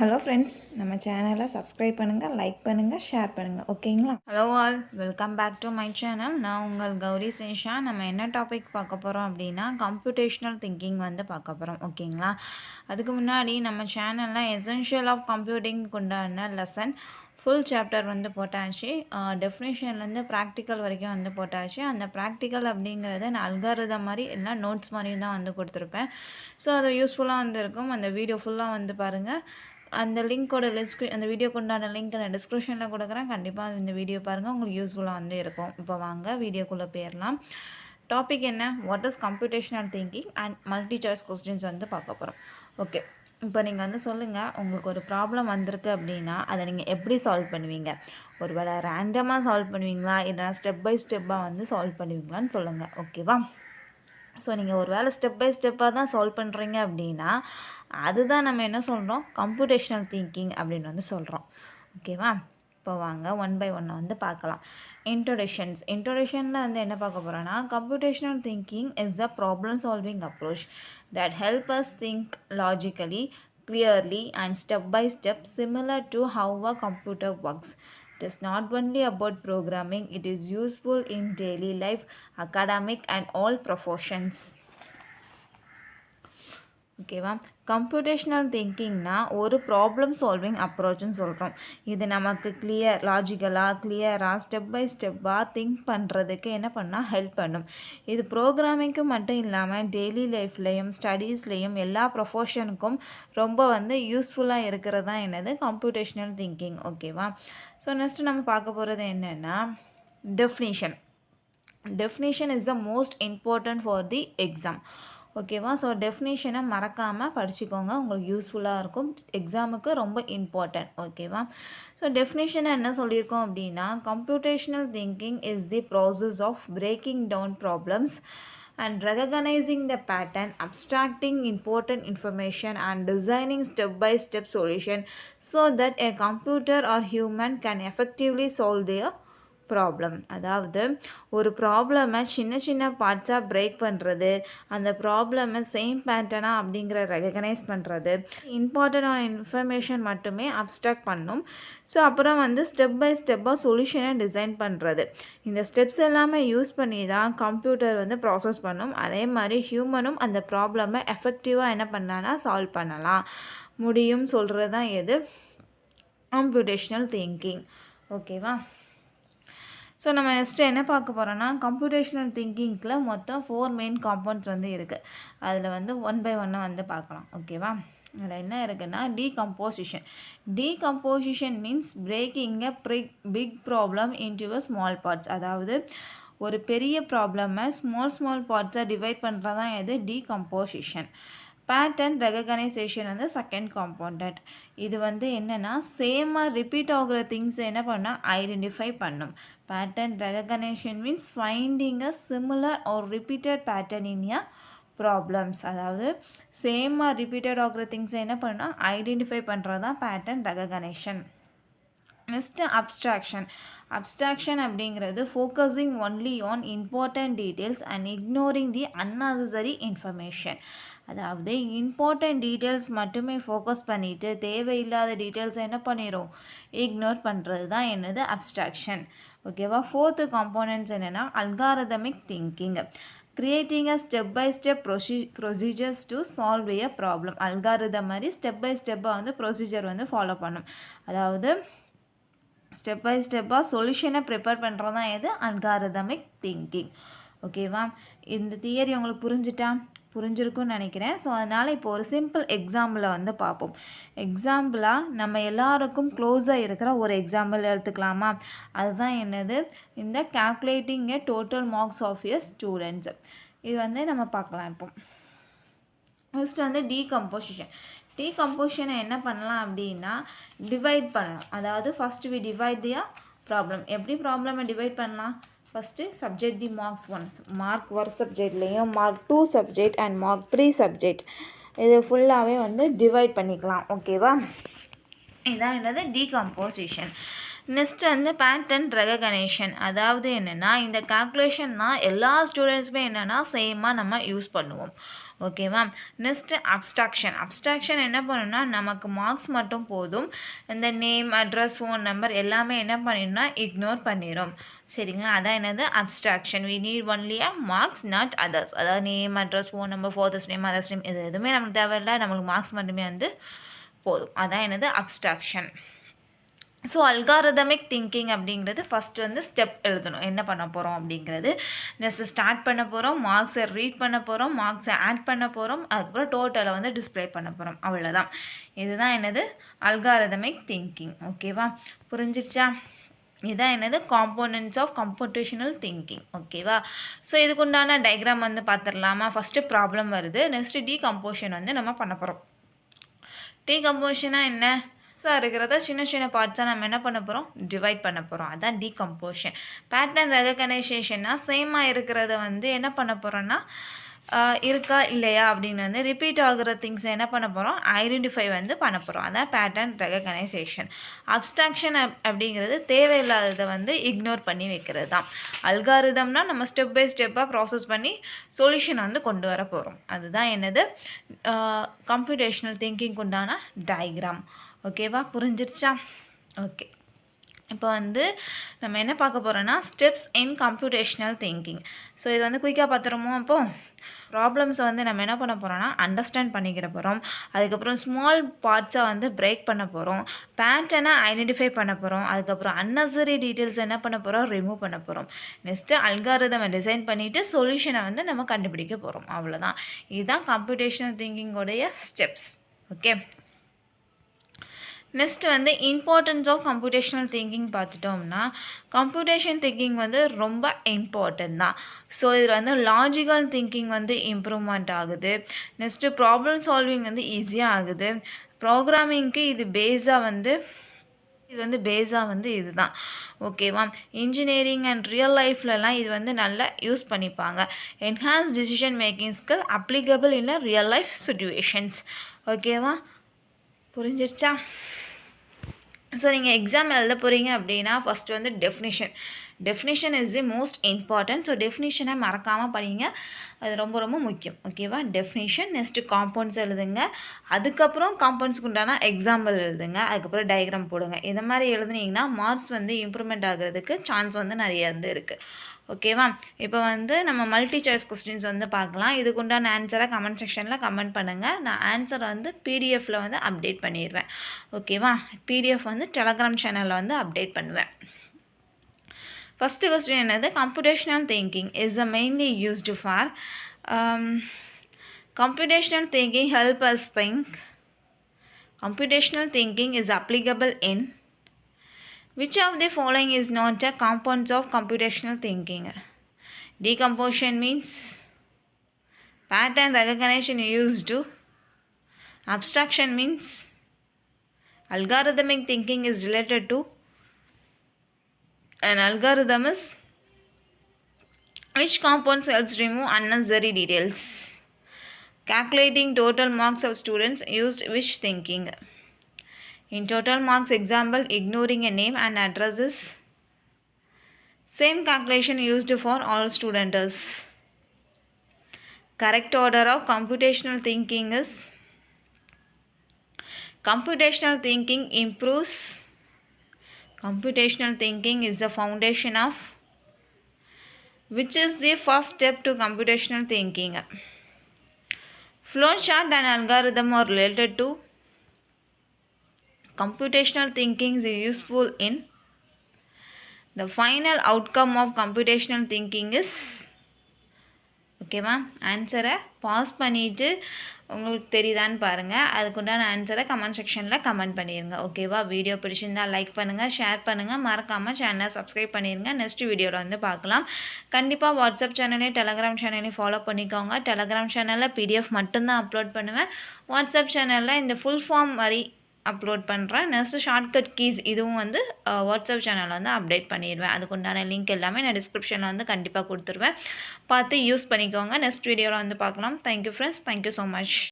Hello friends, நம்ம சேனலை subscribe பண்ணுங்கள், லைக் பண்ணுங்கள், ஷேர் பண்ணுங்கள். ஓகேங்களா? Hello all, welcome back to my channel. நான் உங்கள் கௌரி சேஷா. நம்ம என்ன டாபிக் பார்க்க போகிறோம் அப்படின்னா கம்ப்யூட்டேஷ்னல் திங்கிங் பார்க்க போகிறோம். ஓகேங்களா? அதுக்கு முன்னாடி நம்ம சேனலில் எசென்ஷியல் ஆஃப் கம்ப்யூட்டிங் உண்டான லெசன் ஃபுல் சாப்டர் போட்டாச்சு. டெஃபினேஷன்லேருந்து ப்ராக்டிக்கல் வரைக்கும் போட்டாச்சு. அந்த ப்ராக்டிக்கல் அப்படிங்கிறது நான் அல்காரிதம் மாதிரி இல்லை நோட்ஸ் மாதிரியும் தான் கொடுத்துருப்பேன். ஸோ அது யூஸ்ஃபுல்லாக இருக்கும். அந்த வீடியோ ஃபுல்லாக பாருங்கள். அந்த லிங்க்கோட அந்த வீடியோக்கு உண்டான லிங்க் நான் டிஸ்கிரிப்ஷனில் கொடுக்குறேன். கண்டிப்பாக இந்த வீடியோ பாருங்கள், உங்களுக்கு யூஸ்ஃபுல்லாக இருக்கும். இப்போ வாங்க வீடியோக்குள்ளே போயிடலாம். டாபிக் என்ன? What is computational thinking and multi choice questions பார்க்க போகிறோம். ஓகே, இப்போ நீங்கள் சொல்லுங்கள், உங்களுக்கு ஒரு ப்ராப்ளம் வந்திருக்கு அப்படின்னா அதை நீங்கள் எப்படி சால்வ் பண்ணுவீங்க? ஒரு வேளை ரேண்டமாக சால்வ் பண்ணுவீங்களா, இல்லைனா ஸ்டெப் பை ஸ்டெப்பாக சால்வ் பண்ணுவீங்களான்னு சொல்லுங்கள். ஓகேவா? ஸோ நீங்கள் ஒரு வேளை ஸ்டெப் பை ஸ்டெப்பாக தான் சால்வ் பண்ணுறீங்க அப்படின்னா அதுதான் நம்ம என்ன சொல்கிறோம், கம்ப்யூட்டேஷனல் திங்கிங் அப்படின்னு சொல்கிறோம். ஓகேவா? இப்போ வாங்க ஒன் பை ஒன்னை பார்க்கலாம். இன்ட்ரோடக்ஷனில் என்ன பார்க்க போகிறோன்னா, computational thinking is a problem solving approach that help us think logically, clearly and step by step, similar to how a computer works. It is not only about programming, it is useful in daily life, academic and all professions. ஓகேவா? கம்ப்யூட்டேஷ்னல் திங்கிங்னா ஒரு problem solving அப்ரோச்சுன்னு சொல்கிறோம். இது நமக்கு கிளியராக step by ஸ்டெப்பாக think பண்ணுறதுக்கு என்ன பண்ணால் ஹெல்ப் பண்ணும். இது ப்ரோக்ராமிங்க்கு மட்டும் இல்லாமல் டெய்லி லைஃப்லேயும் ஸ்டடீஸ்லேயும் எல்லா ப்ரொஃபஷனுக்கும் ரொம்ப யூஸ்ஃபுல்லாக இருக்கிறது தான் என்னது, கம்ப்யூட்டேஷ்னல் திங்கிங். ஓகேவா? ஸோ நெக்ஸ்ட்டு நம்ம பார்க்க போகிறது என்னென்னா definition is the most important for the exam. ஓகேவா? ஸோ டெஃபினிஷனை மறக்காமல் படிச்சுக்கோங்க, உங்களுக்கு யூஸ்ஃபுல்லாக இருக்கும், எக்ஸாமுக்கு ரொம்ப இம்பார்ட்டன்ட். ஓகேவா? ஸோ டெஃபினிஷனை என்ன சொல்லியிருக்கோம் அப்படின்னா, computational thinking is the process of breaking down problems and recognizing the pattern, abstracting important information and designing step-by-step solution so that a computer or human can effectively solve their problem. அதாவது ஒரு ப்ராப்ளமை சின்ன சின்ன பார்ட்ஸாக break பண்ணுறது, அந்த ப்ராப்ளமை same பேட்டர்னா அப்படிங்கிற recognise பண்ணுறது, இம்பார்ட்டண்டான information மட்டுமே அப்ஸ்ட்ராக்ட் பண்ணும். ஸோ அப்புறம் ஸ்டெப் பை ஸ்டெப்பாக சொல்யூஷனை டிசைன் பண்ணுறது. இந்த ஸ்டெப்ஸ் எல்லாமே யூஸ் பண்ணி தான் கம்ப்யூட்டர் ப்ராசஸ் பண்ணும். அதே மாதிரி ஹியூமனும் அந்த ப்ராப்ளமை எஃபெக்டிவாக என்ன பண்ணலான்னா சால்வ் பண்ணலாம் முடியும் சொல்கிறது தான் எது, கம்ப்யூட்டேஷ்னல் திங்கிங். ஓகேவா? ஸோ நம்ம நெக்ஸ்ட்டு என்ன பார்க்க போகிறோன்னா, கம்ப்யூட்டேஷ்னல் திங்கிங்கில் மொத்தம் 4 மெயின் காம்பவுண்ட்ஸ் இருக்குது. அதில் ஒன் பை ஒன்னாக பார்க்கலாம். ஓகேவா? அதில் என்ன இருக்குன்னா, decomposition means breaking a big problem into a small parts. அதாவது ஒரு பெரிய ப்ராப்ளமை ஸ்மால் பார்ட்ஸாக டிவைட் பண்ணுறது தான் எது, decomposition. Pattern recognition second compounded. இது என்னென்னா சேமாக ரிப்பீட் ஆகிற திங்ஸ் என்ன பண்ணால் ஐடென்டிஃபை பண்ணும். Pattern recognition means finding a similar R repeated pattern in a problems. அதாவது சேமாக ரிப்பீட்டட் ஆகிற திங்ஸை என்ன பண்ணால் ஐடென்டிஃபை பண்ணுறது தான் பேட்டர்ன் ரெகனைசேஷன். நெக்ஸ்ட்டு அப்ஸ்ட்ராக்ஷன் அப்படிங்கிறது focusing only on important details and ignoring the unnecessary information. அதாவது இம்பார்ட்டன்ட் டீட்டெயில்ஸ் மட்டுமே ஃபோக்கஸ் பண்ணிவிட்டு தேவையில்லாத டீட்டெயில்ஸை என்ன பண்ணிடும், இக்னோர் பண்ணுறது தான் என்னது, அப்ஸ்ட்ராக்ஷன். ஓகேவா? ஃபோர்த்து காம்போனன்ட்ஸ் என்னென்னா algorithmic thinking, creating a step by step procedures to solve a problem. Algorithm மாதிரி ஸ்டெப் பை ஸ்டெப்பாக ப்ரொசீஜர் ஃபாலோ பண்ணும். அதாவது ஸ்டெப் பை ஸ்டெப்பாக சொல்யூஷனை ப்ரிப்பேர் பண்ணுறது தான் எது, அல்காரிதமிக் திங்கிங். ஓகேவா? இந்த தியரி உங்களுக்கு புரிஞ்சிருக்குன்னு நினைக்கிறேன். ஸோ அதனால் இப்போ ஒரு சிம்பிள் எக்ஸாம்பிளை பார்ப்போம். எக்ஸாம்பிளாக நம்ம எல்லாருக்கும் க்ளோஸாக இருக்கிற ஒரு எக்ஸாம்பிள் எடுத்துக்கலாமா? அதுதான் என்னது, இந்த calculating a total marks of a students. இது நம்ம பார்க்கலாம். இப்போ ஃபஸ்ட்டு டீகம்போசிஷனை என்ன பண்ணலாம் அப்படின்னா, டிவைட் பண்ணலாம். அதாவது first we divide the problem. எப்படி ப்ராப்ளமை டிவைட் பண்ணலாம்? ஃபஸ்ட்டு சப்ஜெக்ட் தி மார்க் 1 சப்ஜெக்ட்லேயும் mark 2 subject and mark 3 subject இது ஃபுல்லாகவே டிவைட் பண்ணிக்கலாம். ஓகேவா? இதுதான் என்னது, டீகம்போசிஷன். Next pattern recognition. அதாவது என்னென்னா, இந்த கால்குலேஷன் தான் எல்லா ஸ்டூடெண்ட்ஸுமே என்னென்னா சேமாக நம்ம யூஸ் பண்ணுவோம். ஓகேவா? நெக்ஸ்ட்டு அப்ஸ்ட்ராக்ஷன் என்ன பண்ணுன்னா நமக்கு மார்க்ஸ் மட்டும் போதும். இந்த நேம், அட்ரஸ், ஃபோன் நம்பர் எல்லாமே என்ன பண்ணிடும்னா இக்னோர் பண்ணிடும். சரிங்களா? அதான் என்னது abstraction. We need only a marks not others. அதாவது name, address, phone number, father's name, mother's name இது எதுவுமே நமக்கு தேவையில்ல. நம்மளுக்கு மார்க்ஸ் மட்டுமே வந்து போதும். அதான் என்னது அப்ஸ்ட்ராக்ஷன். ஸோ அல்காரிதமிக் திங்கிங் அப்படிங்கிறது ஃபஸ்ட்டு வந்து ஸ்டெப் எழுதணும். என்ன பண்ண போகிறோம் அப்படிங்கிறது. நெக்ஸ்ட்டு ஸ்டார்ட் பண்ண போகிறோம், மார்க்ஸை ரீட் பண்ண போகிறோம், மார்க்ஸை ஆட் பண்ண போகிறோம், அதுக்கப்புறம் டோட்டலை வந்து டிஸ்ப்ளே பண்ண போகிறோம். அவ்வளோதான். இதுதான் என்னது அல்காரிதமிக் திங்கிங். ஓகேவா? புரிஞ்சிருச்சா? இதான் என்னது காம்போனன்ட்ஸ் ஆஃப் கம்ப்யூட்டேஷனல் திங்கிங். ஓகேவா? ஸோ இதுக்குண்டான டயக்ராம் வந்து பார்த்துடலாமா? ஃபஸ்ட்டு ப்ராப்ளம் வருது. நெக்ஸ்ட்டு டீகம்போஷன் வந்து நம்ம பண்ண போகிறோம். டீகம்போஷனா என்ன? இருக்கிறத சின்ன சின்ன பார்ட்ஸாக நம்ம என்ன பண்ண போகிறோம்? டிவைட் பண்ண போகிறோம். அதான் டீகம்போஷன். பேட்டர்ன் ரெகக்னைசேஷன்னா சேமாக இருக்கிறத வந்து என்ன பண்ண போகிறோன்னா இருக்கா இல்லையா அப்படின்னு வந்து ரிப்பீட் ஆகுற திங்ஸை என்ன பண்ண போகிறோம்? ஐடென்டிஃபை வந்து பண்ண போகிறோம். அதான் பேட்டர்ன் ரெகக்னைசேஷன். அப்ஸ்ட்ராக்ஷன் அப்படிங்கிறது தேவையில்லாததை வந்து இக்னோர் பண்ணி வைக்கிறது தான். அல்காரிதம்னா நம்ம ஸ்டெப் பை ஸ்டெப்பாக ப்ராசஸ் பண்ணி சொல்யூஷன் வந்து கொண்டு வர போகிறோம். அதுதான் என்னது கம்ப்யூட்டேஷனல் திங்கிங் உண்டான டயக்ராம். ஓகேவா? புரிஞ்சிருச்சா? ஓகே. இப்போ வந்து நம்ம என்ன பார்க்க போகிறோன்னா ஸ்டெப்ஸ் இன் கம்ப்யூட்டேஷனல் திங்கிங். ஸோ இது வந்து குயிக்காக பார்த்துருமோ? அப்போது ப்ராப்ளம்ஸை வந்து நம்ம என்ன பண்ண போகிறோன்னா அண்டர்ஸ்டாண்ட் பண்ணிக்கிற போகிறோம். அதுக்கப்புறம் ஸ்மால் பார்ட்ஸை வந்து பிரேக் பண்ண போகிறோம். பேட்டர்னை ஐடென்டிஃபை பண்ண போகிறோம். அதுக்கப்புறம் அன்னெசரி டீட்டெயில்ஸ் என்ன பண்ண போகிறோம்? ரிமூவ் பண்ண போகிறோம். நெக்ஸ்ட்டு அல்காரிதமை டிசைன் பண்ணிவிட்டு சொல்யூஷனை வந்து நம்ம கண்டுபிடிக்க போகிறோம். அவ்வளோதான். இதுதான் கம்ப்யூட்டேஷனல் திங்கிங்கோடைய ஸ்டெப்ஸ். ஓகே. நெக்ஸ்ட் வந்து இம்பார்ட்டன்ஸ் ஆஃப் கம்ப்யூட்டேஷனல் திங்கிங் பார்த்துட்டோம்னா கம்ப்யூட்டேஷன் திங்கிங் வந்து ரொம்ப இம்பார்ட்டன்ட் தான். ஸோ இதில் வந்து லாஜிக்கல் திங்கிங் வந்து இம்ப்ரூவ்மெண்ட் ஆகுது. நெக்ஸ்ட்டு ப்ராப்ளம் சால்விங் வந்து ஈஸியாக ஆகுது. ப்ரோக்ராமிங்க்கு இது பேஸாக வந்து இதுதான். ஓகேவா? இன்ஜினியரிங் அண்ட் ரியல் லைஃப்லலாம் இது வந்து நல்லா யூஸ் பண்ணிப்பாங்க. Enhance decision making skill applicable in real life situations. ஓகேவா? புரிஞ்சிருச்சா? ஸோ நீங்கள் எக்ஸாம் எழுத போகிறீங்க அப்படின்னா ஃபஸ்ட்டு வந்து definition is the most important. So டெஃபினிஷனை மறக்காமல் படிங்க. அது ரொம்ப ரொம்ப முக்கியம். ஓகேவா? டெஃபினிஷன். நெக்ஸ்ட்டு காம்பவுண்ட்ஸ் எழுதுங்க. அதுக்கப்புறம் காம்பவுண்ட்ஸ்க்கு உண்டான எக்ஸாம்பிள் எழுதுங்க. அதுக்கப்புறம் டயக்ராம் போடுங்க. இந்த மாதிரி எழுதுனீங்கன்னா மார்க்ஸ் வந்து இம்ப்ரூவ்மெண்ட் ஆகிறதுக்கு சான்ஸ் வந்து நிறைய வந்து இருக்குது. ஓகேவா? இப்போ வந்து நம்ம மல்டி சாய்ஸ் கொஸ்டின்ஸ் வந்து பார்க்கலாம். இதுக்குண்டான ஆன்சரை கமெண்ட் செக்ஷனில் கமெண்ட் பண்ணுங்கள். நான் ஆன்சரை வந்து பிடிஎஃப்பில் வந்து அப்டேட் பண்ணிடுவேன். ஓகேவா? பிடிஎஃப் வந்து டெலகிராம் சேனலில் வந்து அப்டேட் பண்ணுவேன். ஃபஸ்ட்டு கொஸ்டின் என்னது? Computational thinking is mainly used for computational thinking help us think. Computational thinking is applicable in which of the following is not a component of computational thinking? Decomposition means pattern recognition used to. Abstraction means algorithmic thinking is related to. An algorithm is which components helps remove unnecessary details. Calculating total marks of students used which thinking? In total marks example, ignoring a name and address is same calculation used for all students. Correct order of computational thinking is computational thinking improves. Computational thinking is the foundation of. Which is the first step to computational thinking? Flowchart and algorithm are related to. Computational thinking is useful in. The final outcome of computational thinking is. ஓகேவா? ஆன்சரை pass பண்ணிவிட்டு உங்களுக்கு தெரியுதான்னு பாருங்கள். அதுக்குண்டான ஆன்சரை comment செக்ஷனில் comment பண்ணிடுங்க. ஓகேவா? வீடியோ பிடிச்சிருந்தால் லைக் பண்ணுங்கள், ஷேர் பண்ணுங்கள், மறக்காமல் சேனலை சப்ஸ்கிரைப் பண்ணிடுங்க. நெக்ஸ்ட் வீடியோவில் வந்து பார்க்கலாம். கண்டிப்பாக வாட்ஸ்அப் சேனலையும் டெலகிராம் சேனலையும் ஃபாலோ பண்ணிக்கோங்க. டெலகிராம் சேனலில் பிடிஎஃப் மட்டும்தான் அப்லோட் பண்ணுவேன். வாட்ஸ்அப் சேனலில் இந்த ஃபுல் ஃபார்ம் மாதிரி அப்லோட் பண்ணுறேன். நெக்ஸ்ட்டு ஷார்ட்கட் கீஸ் இதுவும் வந்து வாட்ஸ்அப் சேனலில் வந்து அப்டேட் பண்ணிடுவேன். அதுக்குண்டான லிங்க் எல்லாமே நான் டிஸ்கிரிப்ஷனில் வந்து கண்டிப்பாக கொடுத்துருவேன். பார்த்து யூஸ் பண்ணிக்கோங்க. நெக்ஸ்ட் வீடியோவில் வந்து பார்க்கலாம். Thank you friends. Thank you so much.